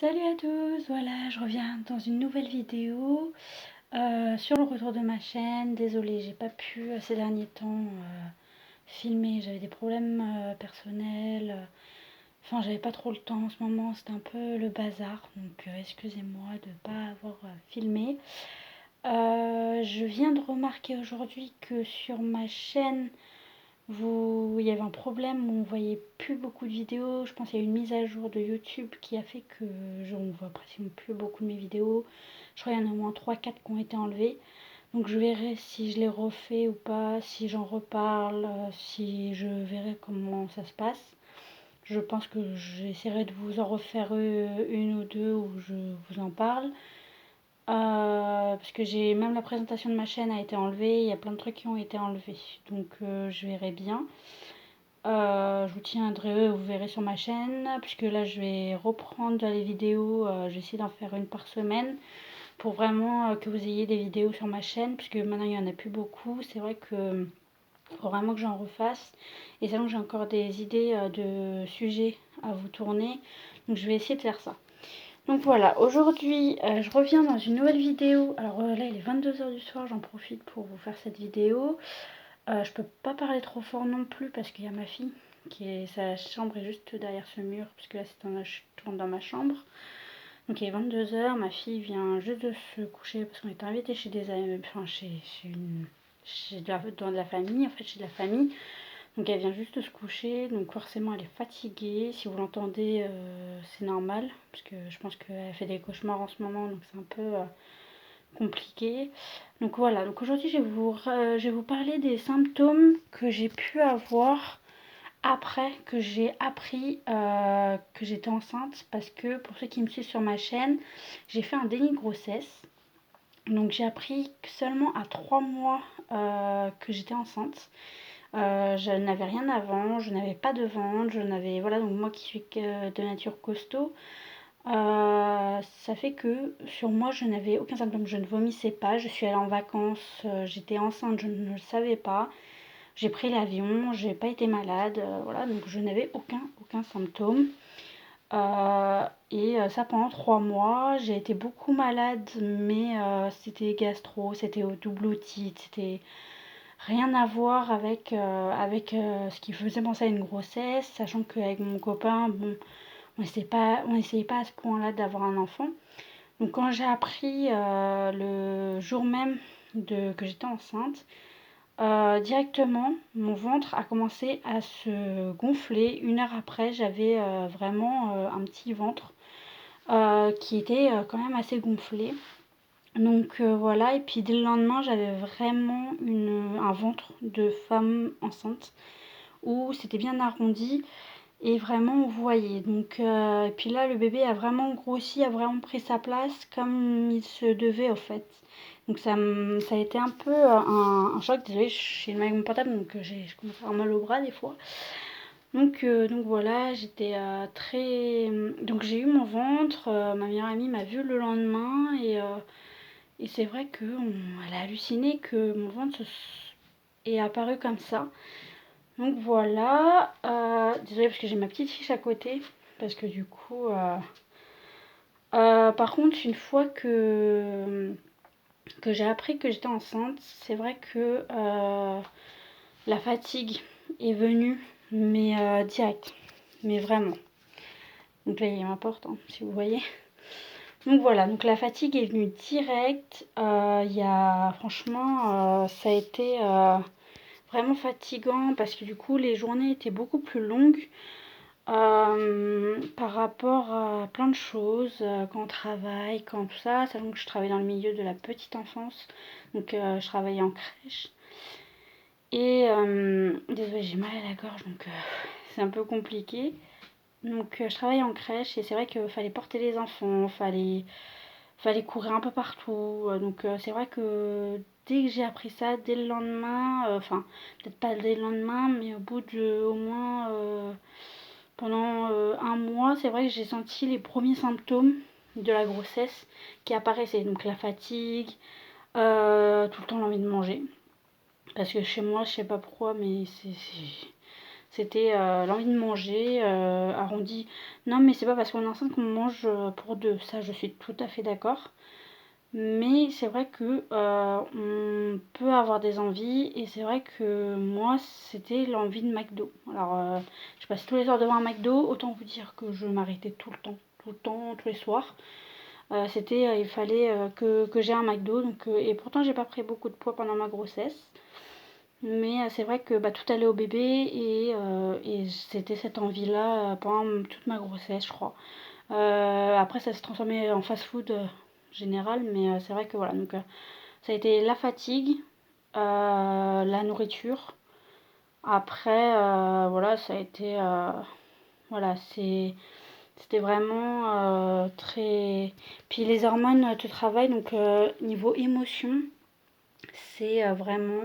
Salut à tous, voilà, je reviens dans une nouvelle vidéo sur le retour de ma chaîne. Désolée, j'ai pas pu ces derniers temps filmer, j'avais des problèmes personnels. Enfin, j'avais pas trop le temps en ce moment, c'était un peu le bazar, donc excusez-moi de pas avoir filmé. Je viens de remarquer aujourd'hui que sur ma chaîne, il y avait un problème où on voyait plus beaucoup de vidéos. Je pense qu'il y a eu une mise à jour de YouTube qui a fait que on voit pratiquement plus beaucoup de mes vidéos. Je crois qu'il y en a au moins 3-4 qui ont été enlevées. Donc je verrai si je les refais ou pas, si j'en reparle, si je verrai comment ça se passe. Je pense que j'essaierai de vous en refaire une ou deux où je vous en parle. Parce que j'ai même la présentation de ma chaîne a été enlevée, il y a plein de trucs qui ont été enlevés. Donc je verrai bien. Je vous tiendrai, vous verrez sur ma chaîne, puisque là je vais reprendre les vidéos, j'essaie d'en faire une par semaine, pour vraiment que vous ayez des vidéos sur ma chaîne, puisque maintenant il n'y en a plus beaucoup, c'est vrai que faut vraiment que j'en refasse, et c'est donc j'ai encore des idées de sujets à vous tourner, donc je vais essayer de faire ça. Donc voilà, aujourd'hui je reviens dans une nouvelle vidéo. Alors là il est 22h du soir, j'en profite pour vous faire cette vidéo. Je peux pas parler trop fort non plus parce qu'il y a ma fille sa chambre est juste derrière ce mur, parce que là je tourne dans ma chambre. Donc il est 22h, ma fille vient juste de se coucher parce qu'on est invité chez des amis, enfin dans de la famille, en fait chez de la famille. Donc elle vient juste de se coucher, donc forcément elle est fatiguée. Si vous l'entendez, c'est normal, parce que je pense qu'elle fait des cauchemars en ce moment, donc c'est un peu compliqué. Donc voilà, donc aujourd'hui je vais vous parler des symptômes que j'ai pu avoir après que j'ai appris que j'étais enceinte, parce que pour ceux qui me suivent sur ma chaîne, j'ai fait un déni de grossesse. Donc j'ai appris seulement à 3 mois que j'étais enceinte. Je n'avais rien avant, je n'avais pas de ventre, je n'avais, voilà, donc moi qui suis de nature costaud, ça fait que sur moi je n'avais aucun symptôme, je ne vomissais pas, je suis allée en vacances, j'étais enceinte, je ne le savais pas, j'ai pris l'avion, j'ai pas été malade, voilà, donc je n'avais aucun symptôme. Ça pendant 3 mois, j'ai été beaucoup malade, mais c'était gastro, c'était au double otite, c'était rien à voir avec ce qui faisait penser à une grossesse, sachant qu'avec mon copain, bon, on essayait pas à ce point-là d'avoir un enfant. Donc quand j'ai appris le jour même que j'étais enceinte, directement, mon ventre a commencé à se gonfler. 1 heure après, j'avais vraiment un petit ventre qui était quand même assez gonflé. Donc voilà, et puis dès le lendemain, j'avais vraiment un ventre de femme enceinte où c'était bien arrondi et vraiment on voyait. Donc, et puis là, le bébé a vraiment grossi, a vraiment pris sa place comme il se devait, au fait. Donc ça a été un peu un choc. Désolée, je suis mal avec mon portable, donc je commence à avoir mal au bras des fois. Donc voilà, j'étais très... Donc j'ai eu mon ventre, ma meilleure amie m'a vu le lendemain, et c'est vrai qu'elle a halluciné que mon ventre est apparu comme ça. Donc voilà, désolée parce que j'ai ma petite fiche à côté, parce que du coup... par contre, une fois que j'ai appris que j'étais enceinte, c'est vrai que la fatigue est venue, mais direct, mais vraiment. Donc là, il y a ma porte, hein, si vous voyez. Donc voilà, donc la fatigue est venue direct. Franchement, ça a été vraiment fatigant, parce que du coup, les journées étaient beaucoup plus longues. Par rapport à plein de choses, quand on travaille, quand tout ça, sachant que je travaille dans le milieu de la petite enfance, donc je travaillais en crèche. Et désolée, j'ai mal à la gorge, donc c'est un peu compliqué. Donc je travaillais en crèche, et c'est vrai qu'il fallait porter les enfants, fallait courir un peu partout. Donc c'est vrai que dès que j'ai appris ça, dès le lendemain, enfin peut-être pas dès le lendemain, mais au bout de au moins pendant 1 mois, c'est vrai que j'ai senti les premiers symptômes de la grossesse qui apparaissaient. Donc la fatigue, tout le temps l'envie de manger. Parce que chez moi, je sais pas pourquoi, mais C'était l'envie de manger arrondi. Non, mais c'est pas parce qu'on est enceinte qu'on mange pour deux. Ça, je suis tout à fait d'accord. Mais c'est vrai que on peut avoir des envies et c'est vrai que moi c'était l'envie de McDo. Alors je passe tous les soirs devant un McDo, autant vous dire que je m'arrêtais tout le temps, tous les soirs. Il fallait que j'ai un McDo donc et pourtant j'ai pas pris beaucoup de poids pendant ma grossesse. Mais c'est vrai que bah, tout allait au bébé et c'était cette envie-là pendant toute ma grossesse, je crois. Après, ça s'est transformé en fast-food général, mais c'est vrai que voilà. Donc, ça a été la fatigue, la nourriture. Après, voilà, ça a été. Voilà, c'était vraiment très. Puis les hormones te travaillent, donc niveau émotion, c'est vraiment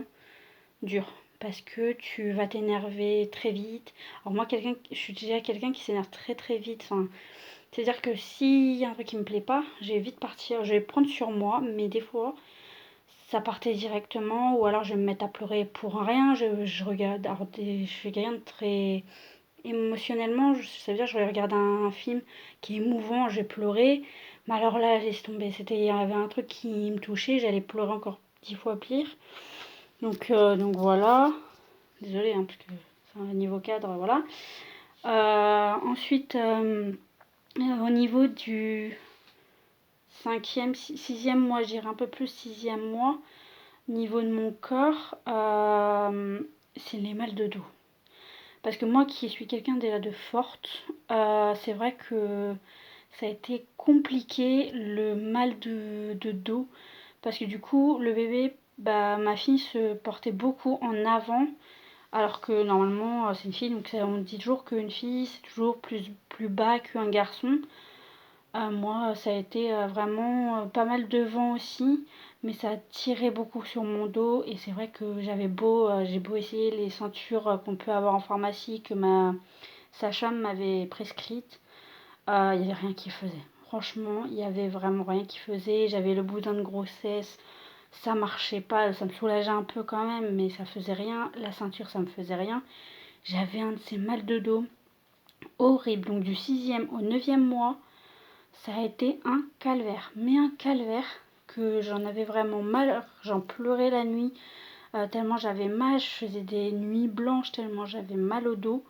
dur. Parce que tu vas t'énerver très vite. Alors moi, je suis déjà quelqu'un qui s'énerve très très vite. Enfin, c'est-à-dire que s'il y a un truc qui me plaît pas, je vais vite partir, je vais prendre sur moi, mais des fois, ça partait directement, ou alors je vais me mettre à pleurer pour rien. Je regarde, alors je suis quelqu'un de très émotionnellement, ça veut dire que je vais regarder un film qui est émouvant, je vais pleurer. Mais alors là, laisse tomber, il y avait un truc qui me touchait, j'allais pleurer encore 10 fois pire. Donc voilà, désolée, hein, parce que c'est un niveau cadre, voilà. Ensuite, au niveau du cinquième, sixième mois, je dirais un peu plus sixième mois, niveau de mon corps, c'est les mal de dos. Parce que moi qui suis quelqu'un déjà de forte, c'est vrai que ça a été compliqué le mal de dos. Parce que du coup, le bébé, bah, ma fille se portait beaucoup en avant. Alors que normalement, c'est une fille, donc on dit toujours qu'une fille, c'est toujours plus bas qu'un garçon. Moi, ça a été vraiment pas mal devant aussi, mais ça a tiré beaucoup sur mon dos. Et c'est vrai que j'ai beau essayer les ceintures qu'on peut avoir en pharmacie, que ma sage-femme m'avait prescrites, il n'y avait rien qui faisait. Franchement, il y avait vraiment rien qui faisait. J'avais le boudin de grossesse, ça marchait pas, ça me soulageait un peu quand même, mais ça faisait rien. La ceinture, ça me faisait rien. J'avais un de ces mal de dos horribles. Donc du sixième au neuvième mois, ça a été un calvaire, mais un calvaire que j'en avais vraiment mal, j'en pleurais la nuit, tellement j'avais mal, je faisais des nuits blanches tellement j'avais mal au dos.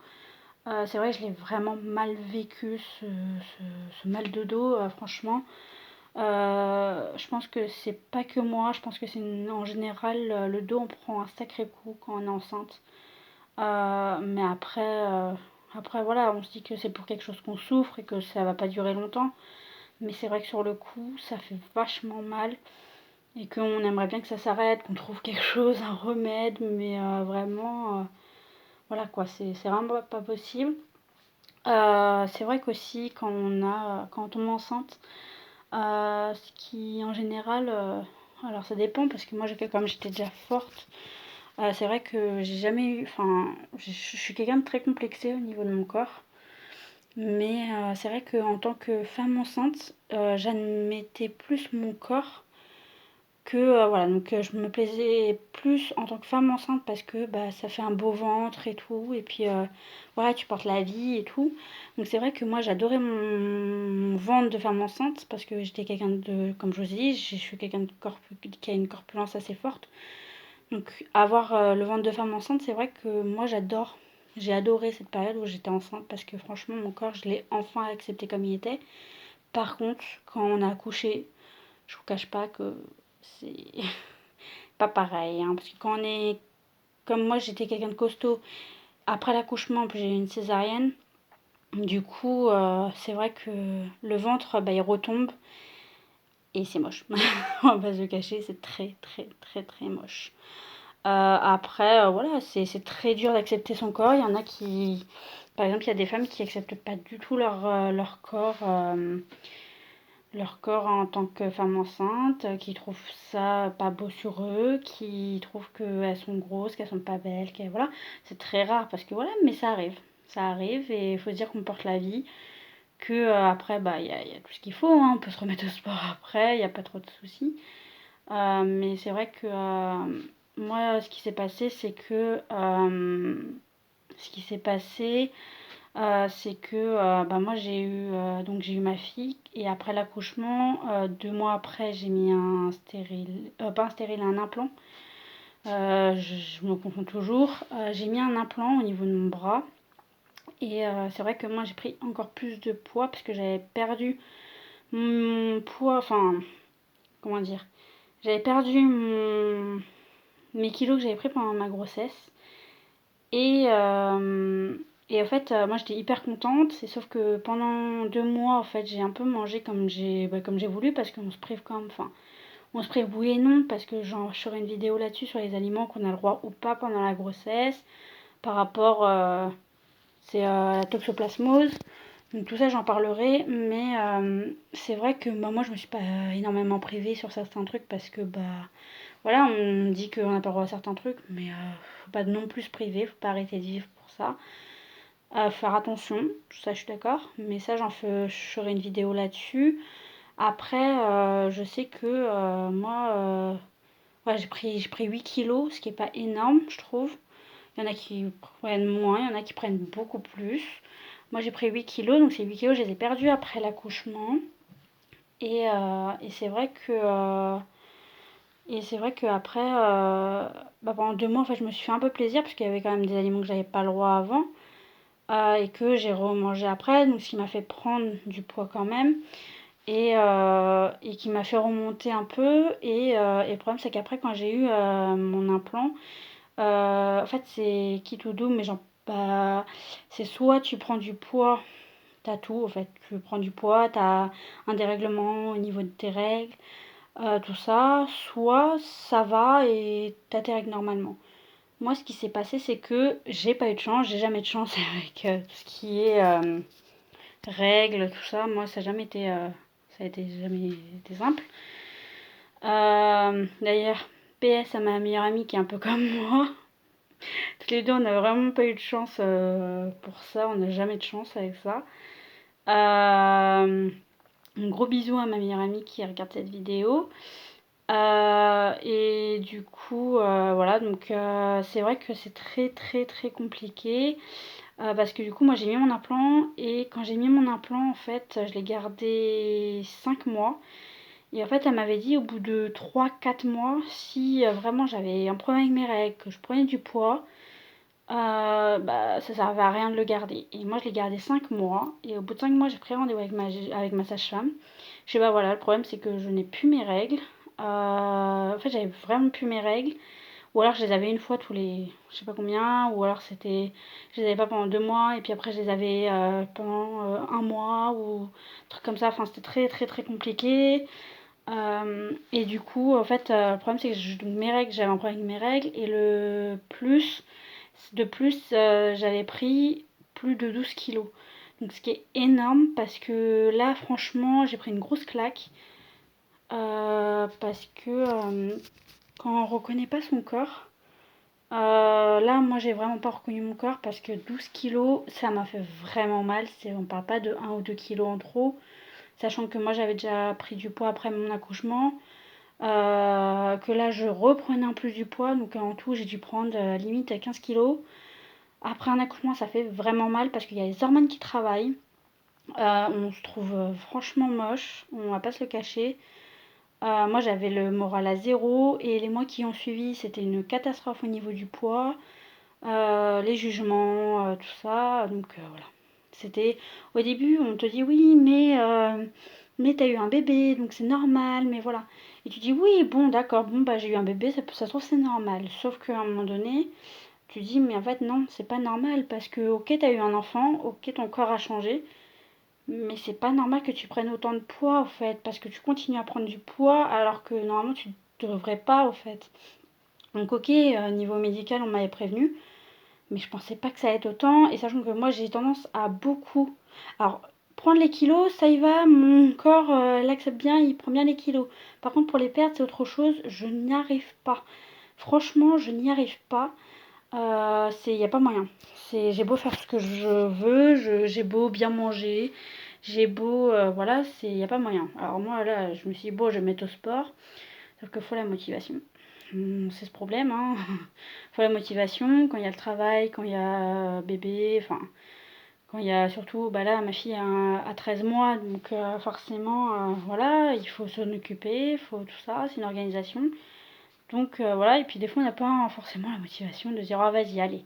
C'est vrai que je l'ai vraiment mal vécu, ce mal de dos, franchement. Je pense que c'est pas que moi, je pense que c'est en général le dos, on prend un sacré coup quand on est enceinte. Mais après voilà, on se dit que c'est pour quelque chose qu'on souffre et que ça va pas durer longtemps. Mais c'est vrai que sur le coup, ça fait vachement mal et qu'on aimerait bien que ça s'arrête, qu'on trouve quelque chose, un remède, mais vraiment, voilà quoi, c'est vraiment pas possible. C'est vrai qu'aussi quand on tombe enceinte, ce qui en général, alors ça dépend parce que moi comme j'étais déjà forte, c'est vrai que j'ai jamais eu, enfin, je suis quelqu'un de très complexé au niveau de mon corps. Mais c'est vrai qu'en tant que femme enceinte, j'admettais plus mon corps que voilà, donc je me plaisais plus en tant que femme enceinte parce que bah, ça fait un beau ventre et tout, et puis voilà, tu portes la vie et tout. Donc c'est vrai que moi j'adorais mon ventre de femme enceinte parce que j'étais quelqu'un de, comme je vous ai dit, je suis quelqu'un qui a une corpulence assez forte. Donc avoir le ventre de femme enceinte, c'est vrai que moi j'adore. J'ai adoré cette période où j'étais enceinte parce que franchement mon corps je l'ai enfin accepté comme il était. Par contre, quand on a accouché, je vous cache pas que c'est pas pareil, hein, parce que quand on est comme moi j'étais quelqu'un de costaud, après l'accouchement j'ai eu une césarienne. Du coup, c'est vrai que le ventre bah, il retombe et c'est moche. On va pas se le cacher, c'est très très très très moche. Après, voilà, c'est très dur d'accepter son corps. Il y en a qui, par exemple, il y a des femmes qui acceptent pas du tout leur corps en tant que femme enceinte, qui trouvent ça pas beau sur eux, qui trouvent qu'elles sont grosses, qu'elles sont pas belles, voilà. C'est très rare parce que voilà, mais ça arrive. Ça arrive et il faut se dire qu'on porte la vie, que après, bah, il y a tout ce qu'il faut, hein. On peut se remettre au sport après, il n'y a pas trop de soucis. Mais c'est vrai que moi, ce qui s'est passé, c'est que Ce qui s'est passé, c'est que moi j'ai eu ma fille et après l'accouchement, 2 mois après j'ai mis un stérile, pas un stérile, un implant. Je me confonds toujours. J'ai mis un implant au niveau de mon bras et c'est vrai que moi j'ai pris encore plus de poids parce que j'avais perdu mon poids, enfin comment dire, j'avais perdu mes kilos que j'avais pris pendant ma grossesse. Et, en fait, moi j'étais hyper contente, et sauf que pendant 2 mois, en fait, j'ai un peu mangé comme j'ai voulu, parce qu'on se prive quand même, enfin, on se prive oui et non, parce que genre, je ferai une vidéo là-dessus sur les aliments qu'on a le droit ou pas pendant la grossesse, par rapport, c'est la toxoplasmose, donc tout ça j'en parlerai, mais c'est vrai que moi je me suis pas énormément privée sur certains trucs, parce que voilà, on dit qu'on n'a pas le droit à certains trucs, mais faut pas non plus se priver, faut pas arrêter de vivre pour ça. Faire attention, ça je suis d'accord, mais ça je ferai une vidéo là-dessus. Après, je sais que moi, ouais, j'ai pris 8 kilos, ce qui est pas énorme, je trouve. Il y en a qui prennent moins, il y en a qui prennent beaucoup plus. Moi j'ai pris 8 kilos, donc ces 8 kilos je les ai perdus après l'accouchement. Et c'est vrai que après, pendant 2 mois, en fait, je me suis fait un peu plaisir parce qu'il y avait quand même des aliments que j'avais pas le droit avant, et que j'ai remangé après, donc ce qui m'a fait prendre du poids quand même, et qui m'a fait remonter un peu. Et le problème, c'est qu'après, quand j'ai eu mon implant, en fait, c'est quitte ou double, mais genre, c'est soit tu prends du poids, t'as tout, en fait, tu prends du poids, t'as un dérèglement au niveau de tes règles, tout ça, soit ça va et t'as tes règles normalement. Moi, ce qui s'est passé, c'est que j'ai pas eu de chance, j'ai jamais de chance avec tout ce qui est règles, tout ça. Moi, ça a été jamais été simple. D'ailleurs, PS à ma meilleure amie qui est un peu comme moi. Toutes les deux, on n'a vraiment pas eu de chance pour ça, on n'a jamais de chance avec ça. Un gros bisou à ma meilleure amie qui regarde cette vidéo. Et du coup, voilà, donc c'est vrai que c'est très très très compliqué, parce que du coup, moi j'ai mis mon implant, et quand j'ai mis mon implant, en fait, je l'ai gardé 5 mois. Et en fait, elle m'avait dit au bout de 3 4 mois, si vraiment j'avais un problème avec mes règles, que je prenais du poids, ça servait à rien de le garder. Et moi, je l'ai gardé 5 mois, et au bout de 5 mois, j'ai pris rendez-vous avec ma sage-femme. Je sais pas, voilà, le problème c'est que je n'ai plus mes règles. En fait, j'avais vraiment plus mes règles. Ou alors je les avais une fois tous les je sais pas combien. Ou alors je les avais pas pendant 2 mois. Et puis après, je les avais pendant un mois. Ou un truc comme ça. Enfin, c'était très très très compliqué. Et du coup, en fait, le problème c'est que donc mes règles, j'avais un problème avec mes règles. Et de plus, j'avais pris plus de 12 kilos. Donc ce qui est énorme, parce que là, franchement, j'ai pris une grosse claque. Parce que quand on reconnaît pas son corps, là, moi, j'ai vraiment pas reconnu mon corps, parce que 12 kilos, ça m'a fait vraiment mal. On parle pas de 1 ou 2 kilos en trop, sachant que moi, j'avais déjà pris du poids après mon accouchement, que là, je reprenais un peu du poids, donc en tout, j'ai dû prendre limite 15 kilos. Après un accouchement, ça fait vraiment mal, parce qu'il y a les hormones qui travaillent. On se trouve franchement moche, on va pas se le cacher. Moi, j'avais le moral à zéro, et les mois qui ont suivi, c'était une catastrophe au niveau du poids, les jugements, tout ça. Donc voilà. C'était au début, on te dit oui, mais t'as eu un bébé, donc c'est normal, mais voilà. Et tu dis oui, bon, d'accord, bon, j'ai eu un bébé, ça se trouve c'est normal. Sauf qu'à un moment donné, tu dis mais en fait non, c'est pas normal, parce que ok, t'as eu un enfant, ok, ton corps a changé, mais c'est pas normal que tu prennes autant de poids, au fait, parce que tu continues à prendre du poids alors que normalement tu devrais pas, au fait. Donc ok, niveau médical, on m'avait prévenu, mais je pensais pas que ça allait être autant, et sachant que moi j'ai tendance à beaucoup... Alors, prendre les kilos, ça y va, mon corps l'accepte bien, il prend bien les kilos. Par contre, pour les perdre, c'est autre chose, je n'y arrive pas. Franchement, je n'y arrive pas. Il n'y a pas moyen. J'ai beau faire ce que je veux, j'ai beau bien manger, j'ai beau, voilà, il n'y a pas moyen. Alors moi là, je me suis dit, bon, je vais me mettre au sport, sauf qu'il faut la motivation. c'est ce problème, hein. Faut la motivation quand il y a le travail, quand il y a bébé, enfin, quand il y a surtout, bah là, ma fille a 13 mois, donc forcément, voilà, il faut s'en occuper, il faut tout ça, c'est une organisation. Donc voilà, et puis des fois, on n'a pas forcément la motivation de dire, ah vas-y, allez,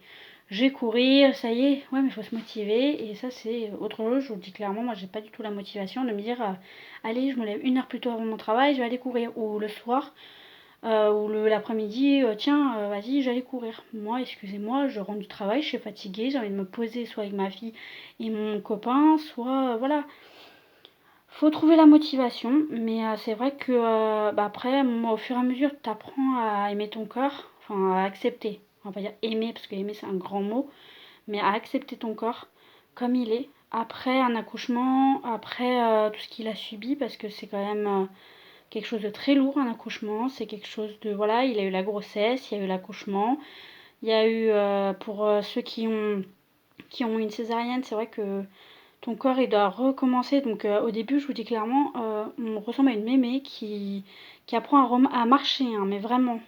je vais courir, ça y est, ouais, mais il faut se motiver, et ça, c'est autre chose, je vous le dis clairement, moi, j'ai pas du tout la motivation de me dire, allez, je me lève 1 heure plus tôt avant mon travail, je vais aller courir, ou le soir, ou l'après-midi, tiens, vas-y, j'allais courir. Moi, excusez-moi, je rentre du travail, je suis fatiguée, j'ai envie de me poser soit avec ma fille et mon copain, soit, voilà. Faut trouver la motivation, mais c'est vrai que, bah, après, moi, au fur et à mesure, tu apprends à aimer ton corps, enfin, à accepter. On va pas dire aimer, parce que aimer, c'est un grand mot, mais à accepter ton corps comme il est, après un accouchement, après tout ce qu'il a subi, parce que c'est quand même quelque chose de très lourd, un accouchement. C'est quelque chose de, voilà, il a eu la grossesse, il y a eu l'accouchement, il y a eu, pour ceux qui ont une césarienne, c'est vrai que ton corps, il doit recommencer. Donc au début, je vous dis clairement, on ressemble à une mémé qui apprend à marcher, hein, mais vraiment.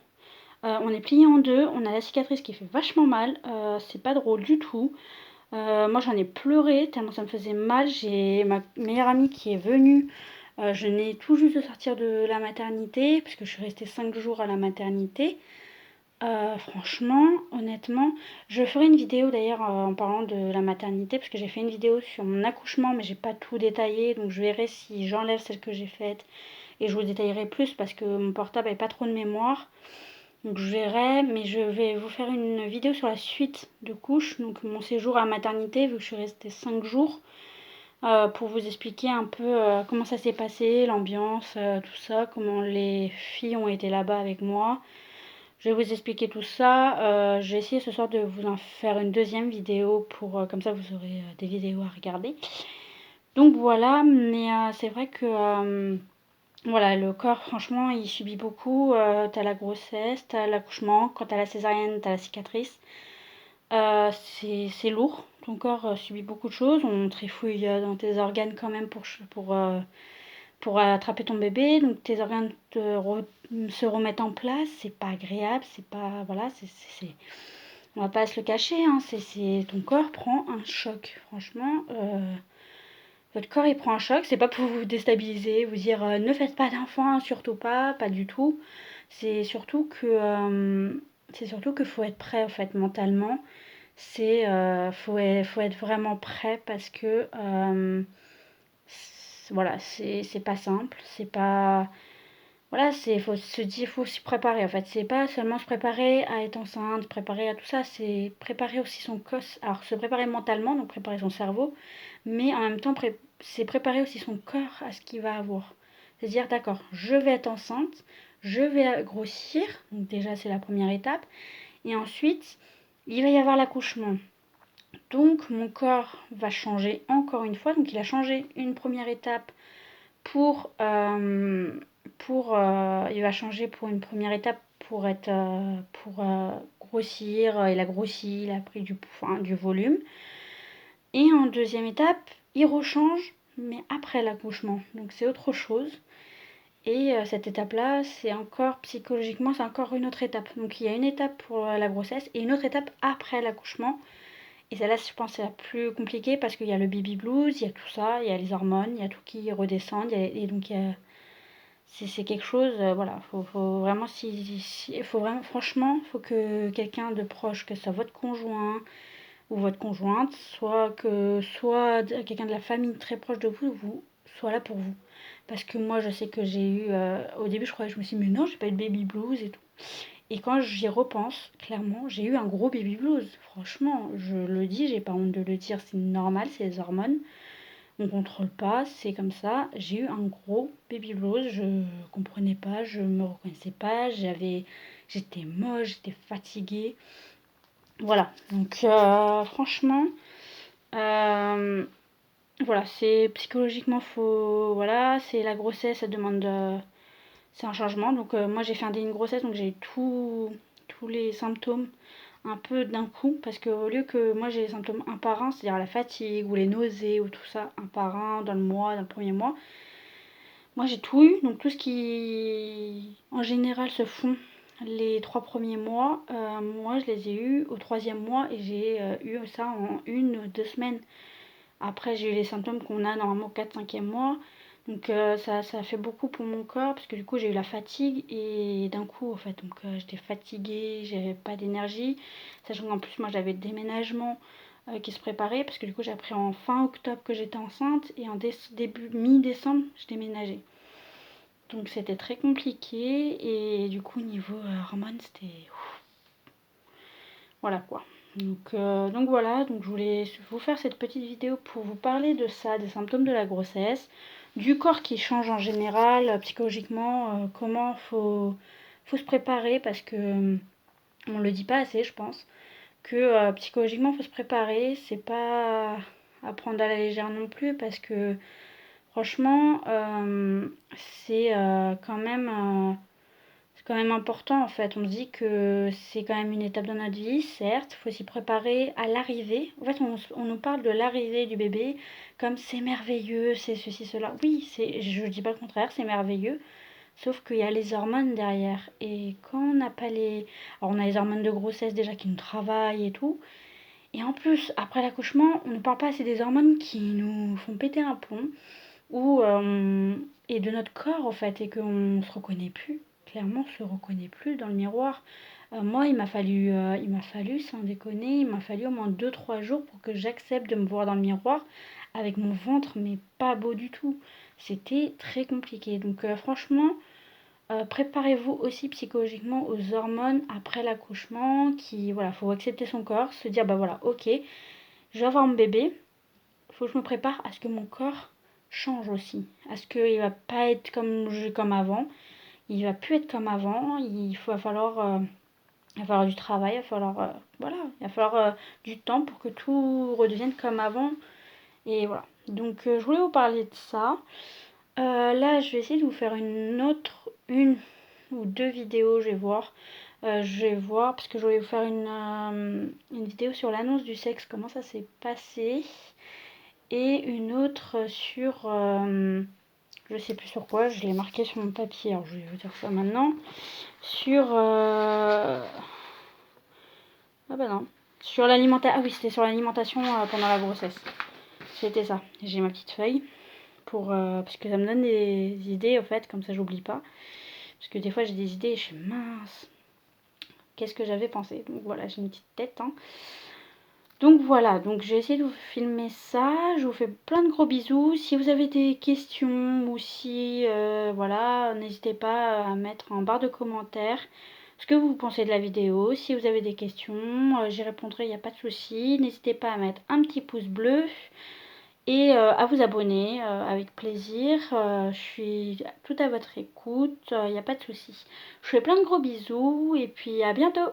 On est plié en deux, on a la cicatrice qui fait vachement mal, c'est pas drôle du tout. Moi, j'en ai pleuré tellement ça me faisait mal. J'ai ma meilleure amie qui est venue. Je venais tout juste de sortir de la maternité, puisque je suis restée 5 jours à la maternité. Franchement, honnêtement, je ferai une vidéo d'ailleurs en parlant de la maternité, parce que j'ai fait une vidéo sur mon accouchement, mais j'ai pas tout détaillé, donc je verrai si j'enlève celle que j'ai faite et je vous détaillerai plus parce que mon portable n'avait pas trop de mémoire. Donc je verrai, mais je vais vous faire une vidéo sur la suite de couches, donc mon séjour à la maternité, vu que je suis restée 5 jours, pour vous expliquer un peu comment ça s'est passé, l'ambiance, tout ça, comment les filles ont été là-bas avec moi. Je vais vous expliquer tout ça. Je vais essayer ce soir de vous en faire une deuxième vidéo pour comme ça vous aurez des vidéos à regarder. Donc voilà, mais c'est vrai que voilà, le corps franchement il subit beaucoup. T'as la grossesse, t'as l'accouchement, quand t'as la césarienne, t'as la cicatrice. C'est lourd. Ton corps subit beaucoup de choses. On trifouille dans tes organes quand même pour attraper ton bébé. Donc tes organes se remettent en place. C'est pas agréable. C'est pas. Voilà, on va pas se le cacher. Hein, ton corps prend un choc. Franchement, votre corps il prend un choc. C'est pas pour vous déstabiliser, vous dire ne faites pas d'enfant, surtout pas, pas du tout. C'est surtout que. C'est surtout qu'il faut être prêt en fait mentalement. Faut être vraiment prêt parce que voilà, c'est pas simple, c'est pas voilà, faut se dire, faut s'y préparer en fait. C'est pas seulement se préparer à être enceinte, se préparer à tout ça, c'est préparer aussi son corps. Alors se préparer mentalement, donc préparer son cerveau, mais en même temps c'est préparer aussi son corps à ce qu'il va avoir. C'est à dire d'accord, je vais être enceinte, je vais grossir, donc déjà c'est la première étape, et ensuite il va y avoir l'accouchement. Donc mon corps va changer encore une fois. Donc il a changé une première étape il va changer pour une première étape pour grossir. Il a grossi, il a pris du volume. Et en deuxième étape, il rechange, mais après l'accouchement. Donc c'est autre chose. Et cette étape-là, c'est encore psychologiquement, c'est encore une autre étape. Donc il y a une étape pour la grossesse et une autre étape après l'accouchement. Et celle-là, je pense, c'est la plus compliquée parce qu'il y a le baby blues, il y a tout ça, il y a les hormones, il y a tout qui redescend. Et donc, c'est quelque chose, voilà, faut vraiment, faut vraiment, franchement, faut que quelqu'un de proche, que ce soit votre conjoint ou votre conjointe, soit quelqu'un de la famille très proche de vous, soit là pour vous. Parce que moi, je sais que j'ai eu, au début, je me suis dit, mais non, j'ai pas eu de baby blues et tout. Et quand j'y repense, clairement, j'ai eu un gros baby blues. Franchement, je le dis, j'ai pas honte de le dire, c'est normal, c'est les hormones. On contrôle pas, c'est comme ça. J'ai eu un gros baby blues, je comprenais pas, je me reconnaissais pas, j'étais moche, j'étais fatiguée. Voilà, donc franchement, euh, voilà, c'est psychologiquement faux, voilà, c'est la grossesse, ça demande c'est un changement. Donc moi j'ai fait un déni de grossesse, donc j'ai eu tous les symptômes un peu d'un coup. Parce qu'au lieu que moi j'ai les symptômes un par un, c'est-à-dire la fatigue ou les nausées ou tout ça, un par un dans le premier mois, moi j'ai tout eu. Donc tout ce qui en général se font les 3 premiers mois, moi je les ai eus au 3e mois et j'ai eu ça en 1-2 semaines. Après j'ai eu les symptômes qu'on a normalement au 4-5e mois. Donc ça a fait beaucoup pour mon corps parce que du coup j'ai eu la fatigue et d'un coup en fait donc j'étais fatiguée, j'avais pas d'énergie. Sachant qu'en plus moi j'avais le déménagement qui se préparait parce que du coup j'ai appris en fin octobre que j'étais enceinte et en début mi-décembre je déménageais. Donc c'était très compliqué et du coup niveau hormones c'était voilà quoi. Donc voilà, donc je voulais vous faire cette petite vidéo pour vous parler de ça, des symptômes de la grossesse, du corps qui change en général, psychologiquement, comment faut se préparer parce que on le dit pas assez je pense, que psychologiquement faut se préparer, c'est pas à prendre à la légère non plus parce que franchement c'est quand même important en fait. On se dit que c'est quand même une étape dans notre vie, certes, il faut s'y préparer à l'arrivée. En fait, on nous parle de l'arrivée du bébé comme c'est merveilleux, c'est ceci, cela. Oui, je dis pas le contraire, c'est merveilleux. Sauf qu'il y a les hormones derrière. Et quand on n'a pas les... Alors on a les hormones de grossesse déjà qui nous travaillent et tout. Et en plus, après l'accouchement, on ne parle pas assez des hormones qui nous font péter un plomb. Et de notre corps en fait. Et qu'on se reconnaît plus. Clairement, on se reconnaît plus dans le miroir. Moi, il m'a fallu, sans déconner, il m'a fallu au moins 2-3 jours pour que j'accepte de me voir dans le miroir avec mon ventre, mais pas beau du tout. C'était très compliqué. Donc franchement, préparez-vous aussi psychologiquement aux hormones après l'accouchement, qui, voilà, faut accepter son corps, se dire, bah voilà, ok, je vais avoir mon bébé, faut que je me prépare à ce que mon corps change aussi, à ce qu'il va pas être comme avant, il va plus être comme avant, il va falloir du travail, il va falloir, voilà, il va falloir du temps pour que tout redevienne comme avant, et voilà. Donc je voulais vous parler de ça. Là, je vais essayer de vous faire une ou 2 vidéos, je vais voir. Parce que je voulais vous faire une vidéo sur l'annonce du sexe, comment ça s'est passé. Et une autre sur... je sais plus sur quoi, je l'ai marqué sur mon papier, alors je vais vous dire ça maintenant. Sur... Ah bah non. Sur l'alimentation... Ah oui, c'était sur l'alimentation pendant la grossesse. C'était ça. J'ai ma petite feuille. Parce que ça me donne des idées, en fait, comme ça j'oublie pas. Parce que des fois j'ai des idées et je suis mince. Qu'est-ce que j'avais pensé? Donc voilà, j'ai une petite tête. Hein. Donc voilà, donc j'ai essayé de vous filmer ça. Je vous fais plein de gros bisous. Si vous avez des questions ou si, voilà, n'hésitez pas à mettre en barre de commentaires ce que vous pensez de la vidéo. Si vous avez des questions, j'y répondrai, il n'y a pas de souci. N'hésitez pas à mettre un petit pouce bleu et à vous abonner avec plaisir. Je suis tout à votre écoute, il n'y a pas de souci. Je vous fais plein de gros bisous et puis à bientôt.